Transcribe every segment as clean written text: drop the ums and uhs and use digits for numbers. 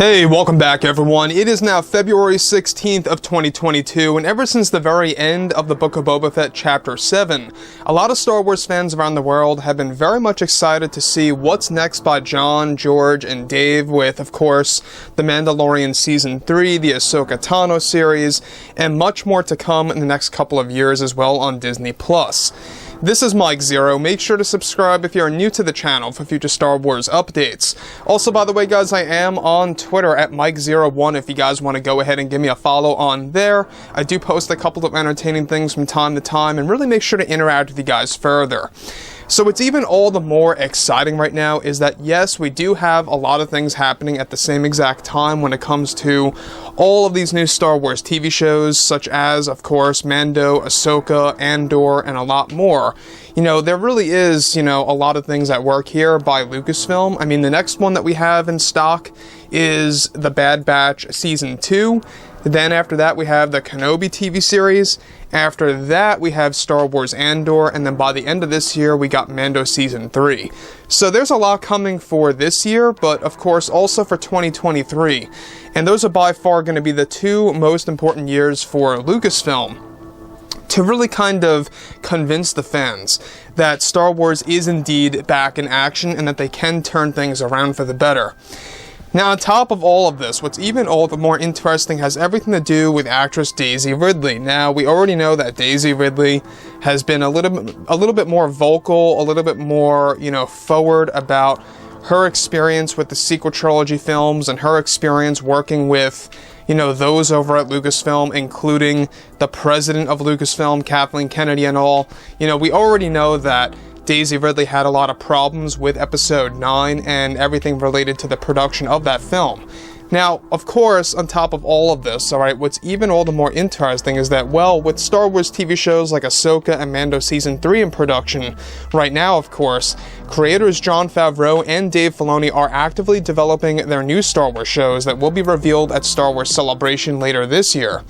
Hey, welcome back everyone. It is now February 16th of 2022, and ever since the very end of the Book of Boba Fett Chapter 7, a lot of Star Wars fans around the world have been very much excited to see what's next by Jon, George, and Dave with, of course, The Mandalorian Season 3, the Ahsoka Tano series, and much more to come in the next couple of years as well on Disney+. This is Mike Zero. Make sure to subscribe if you're new to the channel for future Star Wars updates. Also, by the way, guys, I am on Twitter at Mike01 if you guys want to go ahead and give me a follow on there. I do post a couple of entertaining things from time to time and really make sure to interact with you guys further. So what's even all the more exciting right now is that, yes, we do have a lot of things happening at the same exact time when it comes to all of these new Star Wars TV shows, such as, of course, Mando, Ahsoka, Andor, and a lot more. You know, there really is, a lot of things at work here by Lucasfilm. I mean, the next one that we have in stock is The Bad Batch Season 2. Then after that, we have the Kenobi TV series. After that, we have Star Wars Andor. And then by the end of this year, we got Mando Season 3. So there's a lot coming for this year, but of course also for 2023. And those are by far going to be the two most important years for Lucasfilm, to really kind of convince the fans that Star Wars is indeed back in action and that they can turn things around for the better. Now, on top of all of this, what's even all the more interesting has everything to do with actress Daisy Ridley. Now, we already know that Daisy Ridley has been a little bit more vocal, a little bit more, forward about her experience with the sequel trilogy films and her experience working with, those over at Lucasfilm, including the president of Lucasfilm, Kathleen Kennedy, and all. We already know that Daisy Ridley had a lot of problems with Episode 9 and everything related to the production of that film. Now, of course, on top of all of this, alright, what's even all the more interesting is that, well, with Star Wars TV shows like Ahsoka and Mando Season 3 in production right now, of course, creators Jon Favreau and Dave Filoni are actively developing their new Star Wars shows that will be revealed at Star Wars Celebration later this year.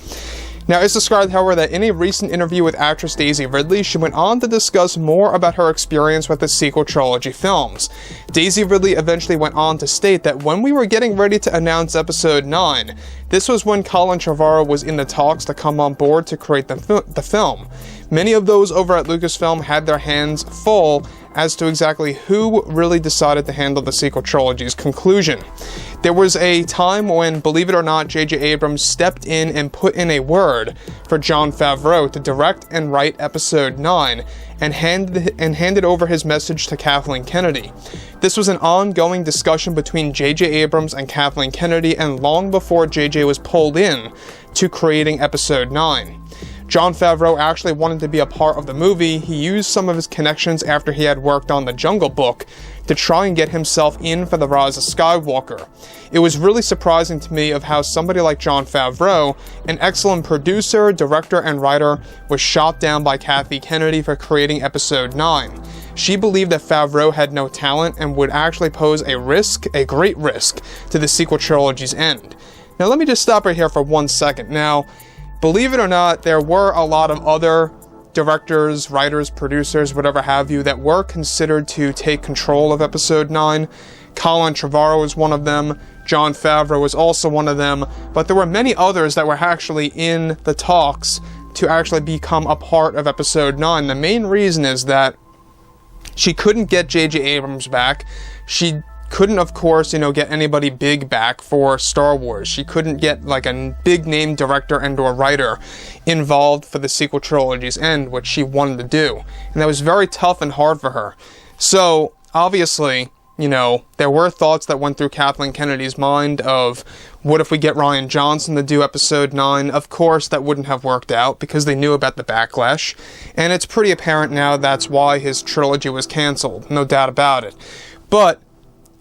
Now, it's described, however, that in a recent interview with actress Daisy Ridley, she went on to discuss more about her experience with the sequel trilogy films. Daisy Ridley eventually went on to state that when we were getting ready to announce Episode 9, this was when Jon Favreau was in the talks to come on board to create the film. Many of those over at Lucasfilm had their hands full as to exactly who really decided to handle the sequel trilogy's conclusion. There was a time when, believe it or not, J.J. Abrams stepped in and put in a word for Jon Favreau to direct and write Episode 9 and handed over his message to Kathleen Kennedy. This was an ongoing discussion between J.J. Abrams and Kathleen Kennedy, and long before J.J. was pulled in to creating Episode 9. Jon Favreau actually wanted to be a part of the movie. He used some of his connections after he had worked on The Jungle Book to try and get himself in for The Rise of Skywalker. It was really surprising to me of how somebody like Jon Favreau, an excellent producer, director, and writer, was shot down by Kathleen Kennedy for creating Episode 9. She believed that Favreau had no talent and would actually pose a great risk, to the sequel trilogy's end. Now, let me just stop right here for 1 second. Now, believe it or not, there were a lot of other directors, writers, producers, whatever have you, that were considered to take control of Episode 9. Jon Favreau was one of them. Jon Favreau was also one of them. But there were many others that were actually in the talks to actually become a part of Episode 9. The main reason is that she couldn't get J.J. Abrams back. She couldn't, of course, get anybody big back for Star Wars. She couldn't get, like, a big-name director and/or writer involved for the sequel trilogy's end, which she wanted to do. And that was very tough and hard for her. So, obviously, there were thoughts that went through Kathleen Kennedy's mind of, what if we get Rian Johnson to do Episode 9? Of course, that wouldn't have worked out because they knew about the backlash. And it's pretty apparent now that's why his trilogy was canceled. No doubt about it. But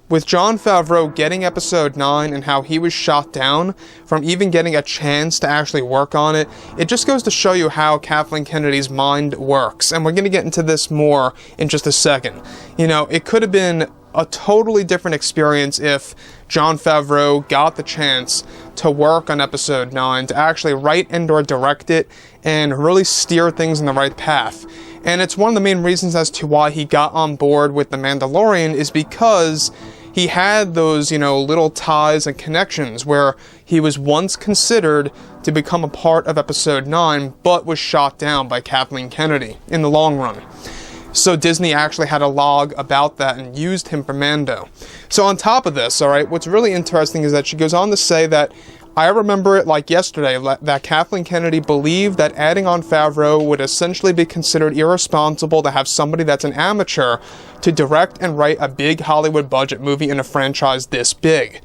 with Jon Favreau getting Episode 9 and how he was shot down from even getting a chance to actually work on it, it just goes to show you how Kathleen Kennedy's mind works. And we're going to get into this more in just a second. It could have been a totally different experience if Jon Favreau got the chance to work on Episode 9, to actually write and/or direct it, and really steer things in the right path. And it's one of the main reasons as to why he got on board with The Mandalorian, is because he had those, little ties and connections where he was once considered to become a part of Episode 9, but was shot down by Kathleen Kennedy in the long run. So Disney actually had a log about that and used him for Mando. So on top of this, alright, what's really interesting is that she goes on to say that, I remember it like yesterday, that Kathleen Kennedy believed that adding on Favreau would essentially be considered irresponsible to have somebody that's an amateur to direct and write a big Hollywood budget movie in a franchise this big.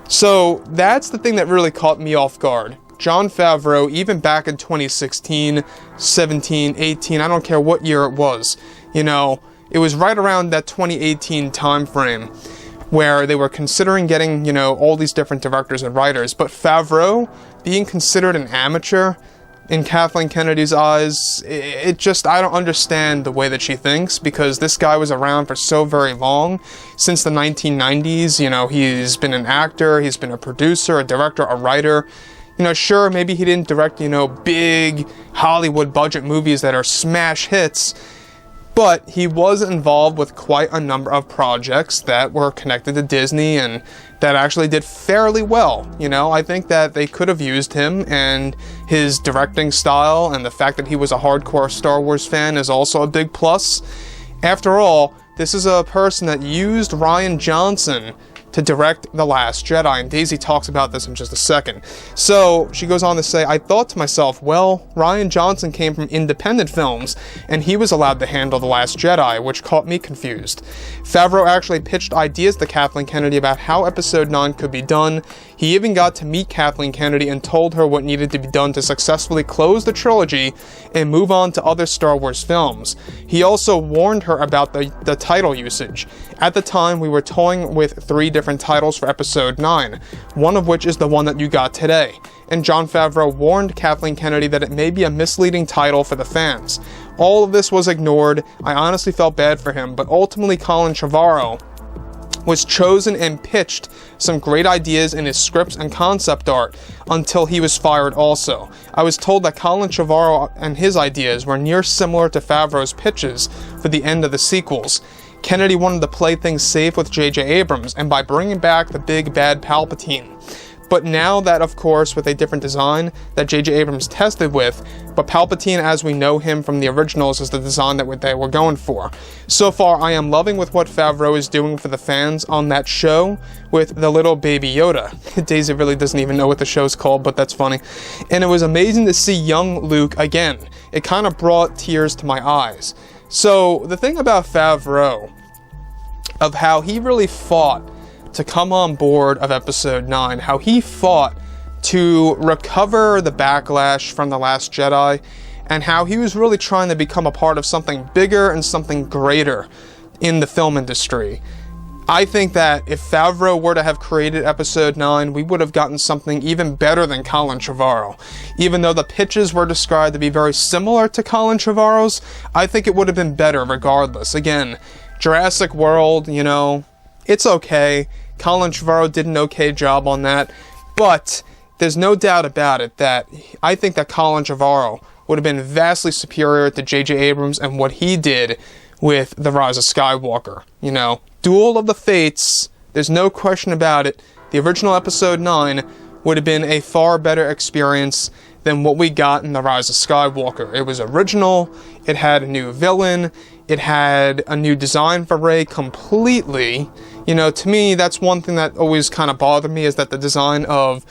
So that's the thing that really caught me off guard. Jon Favreau, even back in 2016, 17, 18, I don't care what year it was, it was right around that 2018 time frame where they were considering getting, all these different directors and writers. But Favreau, being considered an amateur in Kathleen Kennedy's eyes, I don't understand the way that she thinks, because this guy was around for so very long, since the 1990s, he's been an actor, he's been a producer, a director, a writer. Sure, maybe he didn't direct, big Hollywood budget movies that are smash hits, but he was involved with quite a number of projects that were connected to Disney and that actually did fairly well. I think that they could have used him, and his directing style and the fact that he was a hardcore Star Wars fan is also a big plus. After all, this is a person that used Rian Johnson to direct The Last Jedi, and Daisy talks about this in just a second. So, she goes on to say, I thought to myself, well, Rian Johnson came from independent films, and he was allowed to handle The Last Jedi, which caught me confused. Favreau actually pitched ideas to Kathleen Kennedy about how Episode 9 could be done. He even got to meet Kathleen Kennedy and told her what needed to be done to successfully close the trilogy and move on to other Star Wars films. He also warned her about the title usage. At the time, we were toying with 3 different titles for Episode 9, one of which is the one that you got today. And Jon Favreau warned Kathleen Kennedy that it may be a misleading title for the fans. All of this was ignored. I honestly felt bad for him, but ultimately Colin Trevorrow was chosen and pitched some great ideas in his scripts and concept art until he was fired also. I was told that Colin Trevorrow and his ideas were near similar to Favreau's pitches for the end of the sequels. Kennedy wanted to play things safe with J.J. Abrams, and by bringing back the big bad Palpatine. But now that, of course, with a different design that J.J. Abrams tested with, but Palpatine as we know him from the originals is the design that they were going for. So far, I am loving with what Favreau is doing for the fans on that show with the little baby Yoda. Daisy really doesn't even know what the show's called, but that's funny. And it was amazing to see young Luke again. It kind of brought tears to my eyes. So, the thing about Favreau, of how he really fought to come on board of Episode 9, how he fought to recover the backlash from The Last Jedi, and how he was really trying to become a part of something bigger and something greater in the film industry. I think that if Favreau were to have created Episode 9, we would have gotten something even better than Colin Trevorrow. Even though the pitches were described to be very similar to Colin Trevorrow's, I think it would have been better regardless. Again, Jurassic World, it's okay. Colin Trevorrow did an okay job on that, but there's no doubt about it that I think that Colin Trevorrow would have been vastly superior to J.J. Abrams and what he did with The Rise of Skywalker. Duel of the Fates, there's no question about it. The original Episode 9 would have been a far better experience than what we got in The Rise of Skywalker. It was original, it had a new villain, it had a new design for Rey completely. To me, that's one thing that always kind of bothered me, is that the design of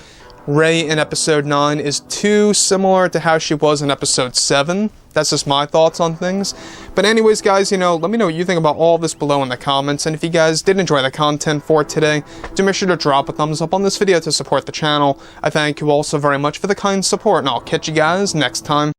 Rey in Episode 9 is too similar to how she was in Episode 7. That's just my thoughts on things. But anyways, guys, let me know what you think about all this below in the comments. And if you guys did enjoy the content for today, do make sure to drop a thumbs up on this video to support the channel. I thank you all so very much for the kind support, and I'll catch you guys next time.